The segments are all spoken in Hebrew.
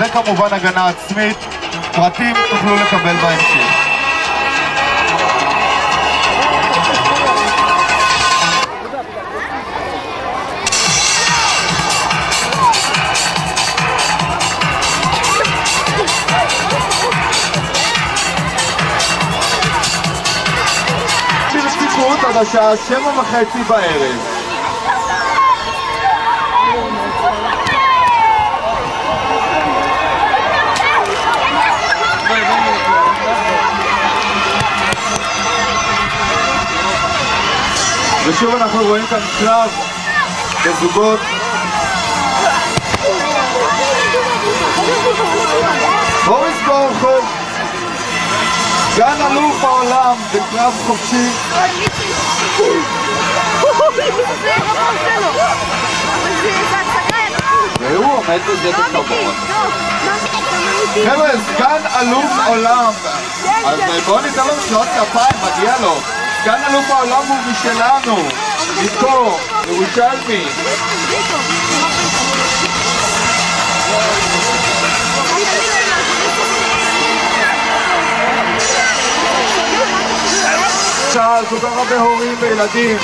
וכמובן הגנה עצמית. פרטים תוכלו לקבל בהמשך. עד השעה 7:30 בערב. ושוב אנחנו רואים כאן קרב בזוגות. בוריס בורחוב, סגן אלוף העולם בקרב חופשי. והוא עומד בזה בכבוד. חבר'ה, סגן אלוף עולם. אז בואו ניתן לו מחיאות כפיים, מגיע לו. סגן אלוף העולם הוא משלנו, איתו, ירושלמי. שאל כל כך הרבה הורים וילדים.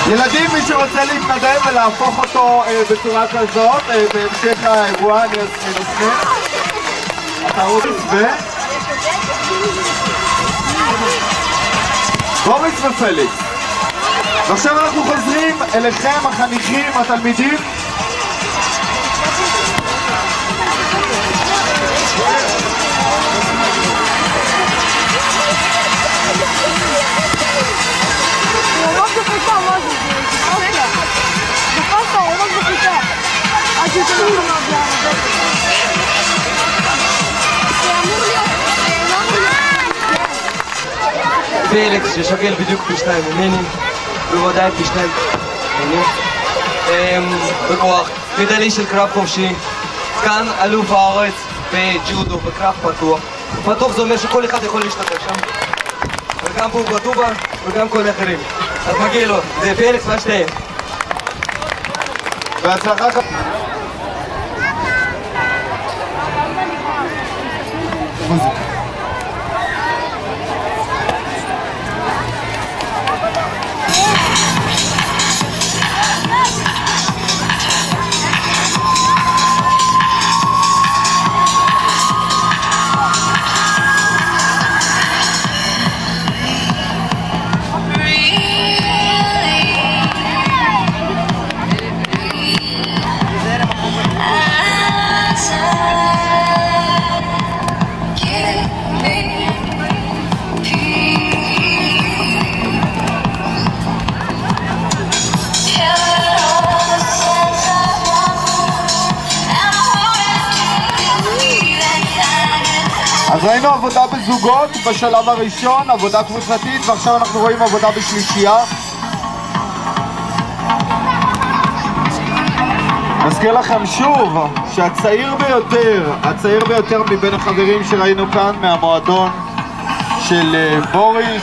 ילדים, מי שרוצה להתנדב ולהפוך אותו בצורה כזאת, בהמשך האירוע אני אזמין. אתה רואה בוריס ופליקס. ועכשיו אנחנו חוזרים אליכם, החניכים, התלמידים. פליקס ששוקל בדיוק פי 2 ממני, בוודאי פי 2 ממני, בכוח, מדלי של קרב חופשי, כאן אלוף הארץ בג'ודו, בקרב פתוח. פתוח זה אומר שכל אחד יכול להשתתף שם, וגם פה בטובה וגם כל האחרים. אז מגיע לו, זה פליקס והשתיהם. בהצלחה. אז ראינו עבודה בזוגות בשלב הראשון, עבודה קבוצתית, ועכשיו אנחנו רואים עבודה בשלישייה. נזכיר לכם שוב שהצעיר ביותר מבין החברים שראינו כאן מהמועדון של בוריס,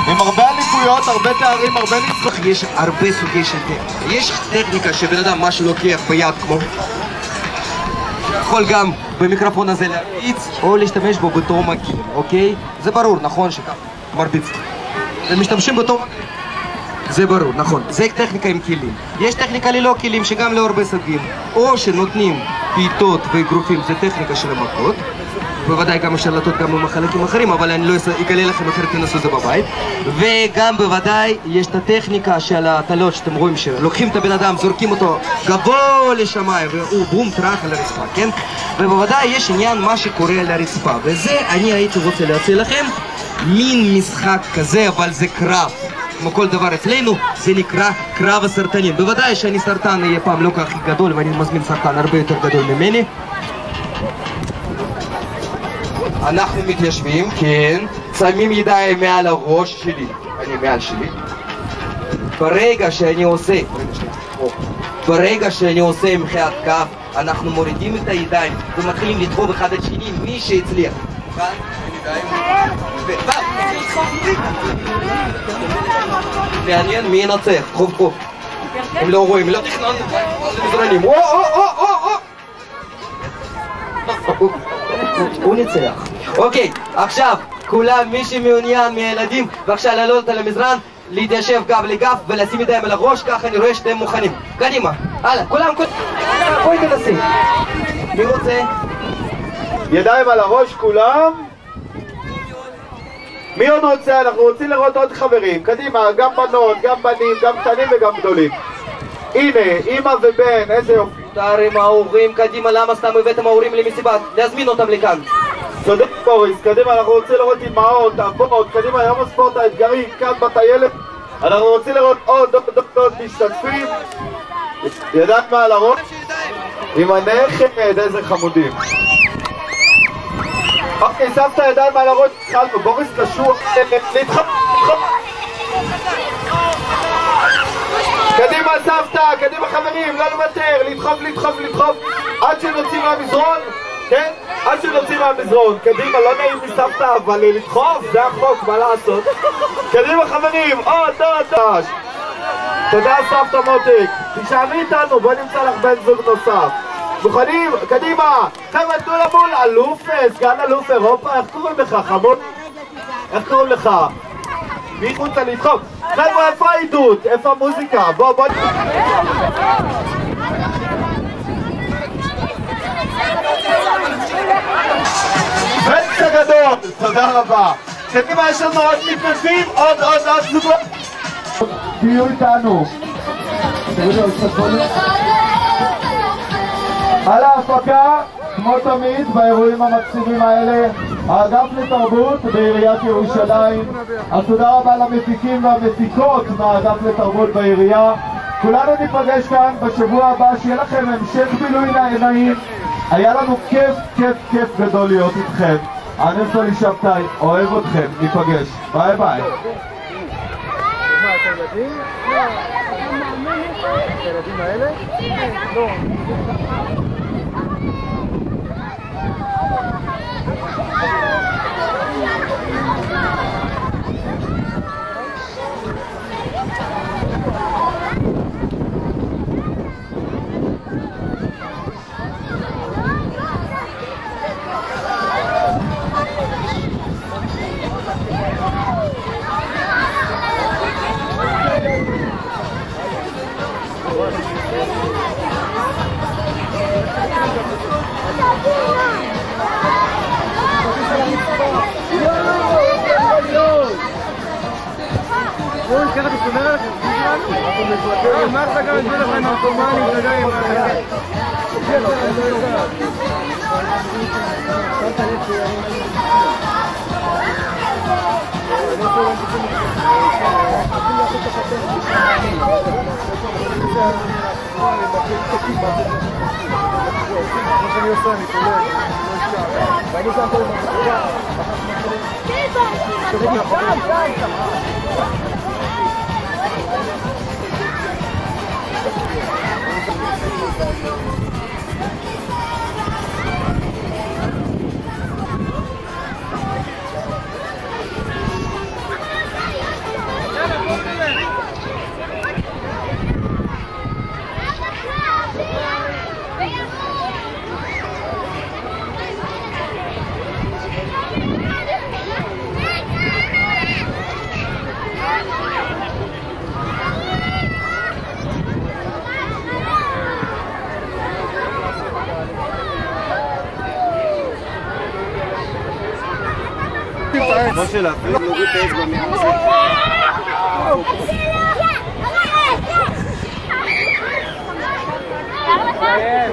עם הרבה אליפויות, הרבה תארים, הרבה ניצחונות. יש הרבה סוגי של טכניקה. יש טכניקה שבן אדם משהו לוקח ביד כמו יכול גם במיקרופון הזה להרביץ או להשתמש בו בתור מגעיל, אוקיי? זה ברור, נכון שכך מרביץ. ומשתמשים בתור מגעיל. זה ברור, נכון. זה טכניקה עם כלים. יש טכניקה ללא כלים שגם לא הרבה סוגים. או שנותנים בעיטות ואגרופים, זה טכניקה של המכות. בוודאי גם אפשר לטות גם במחלקים אחרים, אבל אני לא אגלה לכם אחרת, תנסו את זה בבית. וגם בוודאי יש את הטכניקה של הטלות שאתם רואים שלוקחים את הבן אדם, זורקים אותו גבוה לשמיים והוא בום טרח על הרצפה, כן? ובוודאי יש עניין מה שקורה על הרצפה, וזה אני הייתי רוצה להציע לכם מין משחק כזה, אבל זה קרב. כמו כל דבר אצלנו, זה נקרא קרב הסרטנים. בוודאי שאני סרטן יהיה פעם לא כך גדול, ואני מזמין סרטן הרבה יותר גדול ממני. אנחנו מתיישבים, כן, שמים ידיים מעל הראש שלי, אני מעל שלי. ברגע שאני עושה מחיית כף, אנחנו מורידים את הידיים ומתחילים לדחוף אחד את שני, מי שהצליח. מעניין מי ינצח, קרוב. הם לא רואים, לא תכנון, מזרנים. הוא ניצח. אוקיי, עכשיו, כולם, מי שמעוניין מהילדים, בבקשה לעלות על המזרן, להתיישב גב לגב ולשים ידיים על הראש, ככה אני רואה שאתם מוכנים. קדימה, הלאה, כולם, בואי תנסי. מי רוצה? ידיים על הראש כולם. מי עוד רוצה? אנחנו רוצים לראות עוד חברים. קדימה, גם בנות, גם בנים, גם קטנים וגם גדולים. הנה, אמא ובן, איזה יופי. תר עם ההורים, קדימה, למה סתם הבאתם ההורים למסיבה? להזמין אותם לכאן. צודק בוריס, קדימה, אנחנו רוצים לראות אמהות, אבות, קדימה, יום הספורט האתגרי, כאן בטיילת. אנחנו רוצים לראות עוד משתתפים. ידעת מה על הראש? עם הנכד, איזה חמודים. אוקיי, סבתא ידיים על הראש, התחלנו, בוריס קשור, לדחוף. קדימה סבתא, קדימה חברים, לא לוותר, לדחוף, עד שנוציא מהמזרון, כן? עד שנוציא מהמזרון, קדימה, לא נעים מסבתא, אבל לדחוף, זה החוק, מה לעשות? קדימה חברים, עוד. תודה סבתא מותק, תשארי איתנו, בוא נמצא לך בן זוג נוסף. מוכנים? קדימה! חבר'ה, תנו למול אלוף, סגן אלוף אירופה, איך קוראים לך, חמוד? איך קוראים לך? מי חוצה לדחוף? חבר'ה, איפה העידות? איפה המוזיקה? בוא בנץ הגדול! תודה רבה! קדימה, יש לנו עוד מתנדבים, עוד זוגות! תהיו איתנו! על ההפקה, כמו תמיד, באירועים המקסימים האלה, האגף לתרבות בעיריית ירושלים. אז תודה רבה למפיקים והמפיקות מהאגף לתרבות בעירייה. כולנו ניפגש כאן בשבוע הבא, שיהיה לכם המשך בילוי נעים. היה לנו כיף גדול להיות איתכם. אני נפתלי שבתאי, אוהב אתכם, ניפגש. ביי ביי. הילדים האלה? לא. ככה תשתומר על החצי שלנו? מרתה גם הביא לך נרקומנים, תדע עם אני עושה, אני קולט, ואני שם פה משה להפעיל להוריד את האצבע מהמסך. איך?